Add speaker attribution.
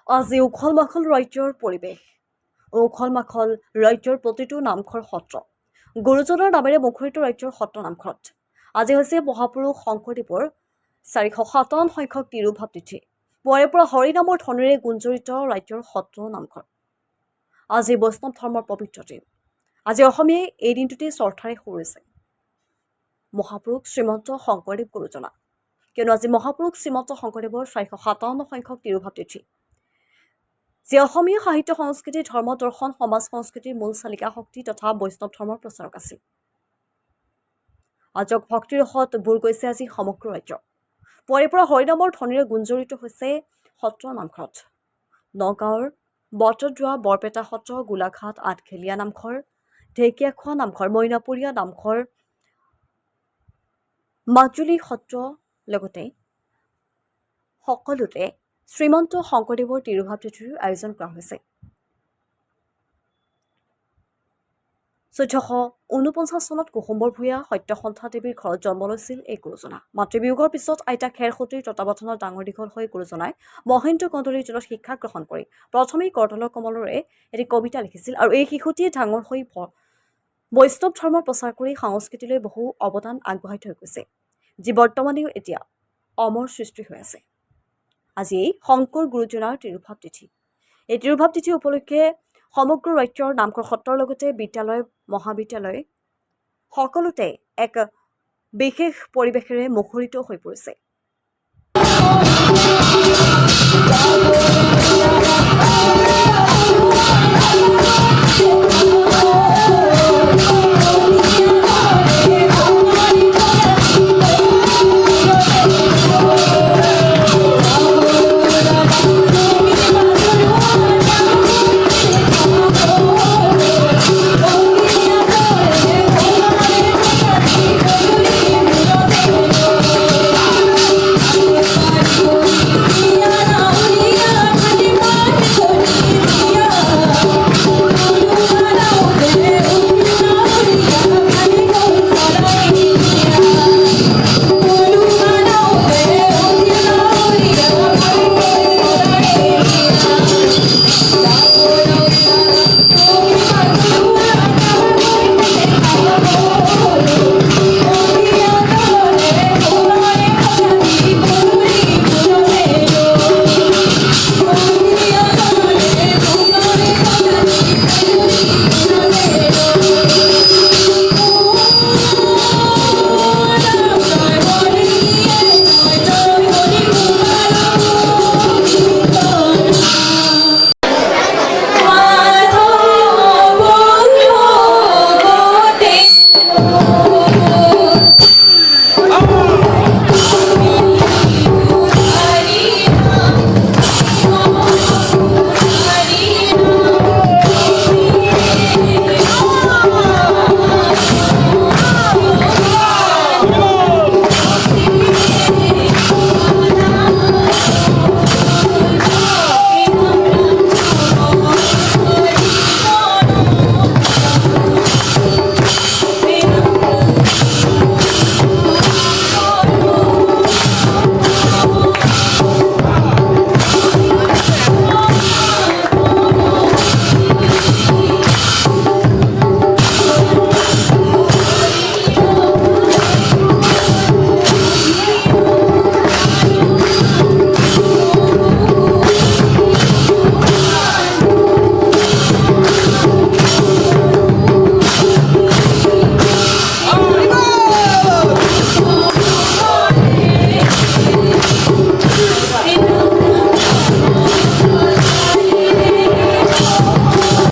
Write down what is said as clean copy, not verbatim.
Speaker 1: আজি উখল মাখল ৰাজ্যৰ পৰিৱেশ। উখল মাখল ৰাজ্যৰ প্ৰতিটো নামঘৰ সত্ৰ। গুৰুজনৰ নামেৰে মুখৰিত ৰাজ্যৰ সত্ৰ নামঘৰত আজি হৈছে মহাপুৰুষ শংকৰদেৱৰ 457 সংখ্যক তিৰুভাৱ তিথি। পুৱাৰে পৰা হৰিনামৰ ধ্বনিৰে গুঞ্জৰিত ৰাজ্যৰ সত্ৰ নামঘৰ। আজি বৈষ্ণৱ ধৰ্মৰ পবিত্ৰ দিন। আজি অসমীয়াই এই দিনটোতেই শ্ৰদ্ধাৰে সুৰিছে মহাপুৰুষ শ্ৰীমন্ত শংকৰদেৱ গুৰুজনা, কিয়নো আজি মহাপুৰুষ শ্ৰীমন্ত শংকৰদেৱৰ 457 সংখ্যক তিৰুভাৱ তিথি, যি অসমীয়া সাহিত্য সংস্কৃতি ধৰ্ম দৰ্শন সমাজ সংস্কৃতিৰ মূল চালিকা শক্তি তথা বৈষ্ণৱ ধৰ্মৰ প্ৰচাৰক আছিল। আজক ভক্তিৰসত বুৰ গৈছে আজি সমগ্ৰ ৰাজ্য। পুৱাৰে পৰা হৰিনামৰ ধ্বনিৰে গুঞ্জৰিত হৈছে সত্ৰ নামঘৰত। নগাঁৱৰ বটদ্ৰৱা বৰপেটা সত্ৰ, গোলাঘাট আঠখেলীয়া নামঘৰ, ঢেকীয়াখোৱা নামঘৰ, মইনাপুৰীয়া নামঘৰ, মাজুলী সত্ৰ লগতে সকলোতে শ্ৰীমন্ত শংকৰদেৱৰ তিৰুভাৱ তিথিৰ আয়োজন কৰা হৈছে। 1449 চনত কুসুম্বৰ ভূঞা সত্যসন্থা দেৱীৰ ঘৰত জন্ম লৈছিল এই গুৰুজনা। মাতৃবিয়োগৰ পিছত আইতা খেৰসুতিৰ তত্বাৱধানত ডাঙৰ দীঘল হৈ গুৰুজনাই মহেন্দ্ৰ কন্দলীৰ টোলত শিক্ষা গ্ৰহণ কৰি প্ৰথমেই কৰতল কমলৰে এটি কবিতা লিখিছিল আৰু এই শিশুটিয়ে ডাঙৰ হৈ বৈষ্ণৱ ধৰ্মৰ প্ৰচাৰ কৰি সংস্কৃতিলৈ বহু অৱদান আগবঢ়াই থৈ গৈছে, যি বৰ্তমানেও এতিয়া অমৰ সৃষ্টি হৈ আছে। আজি এই শংকৰ গুৰুজনাৰ তিৰুভাৱ তিথি। এই তিৰুভাৱ তিথি উপলক্ষে সমগ্ৰ ৰাজ্যৰ নামঘৰ সত্ৰৰ লগতে বিদ্যালয় মহাবিদ্যালয় সকলোতে এক বিশেষ পৰিৱেশেৰে মুখৰিত হৈ পৰিছে।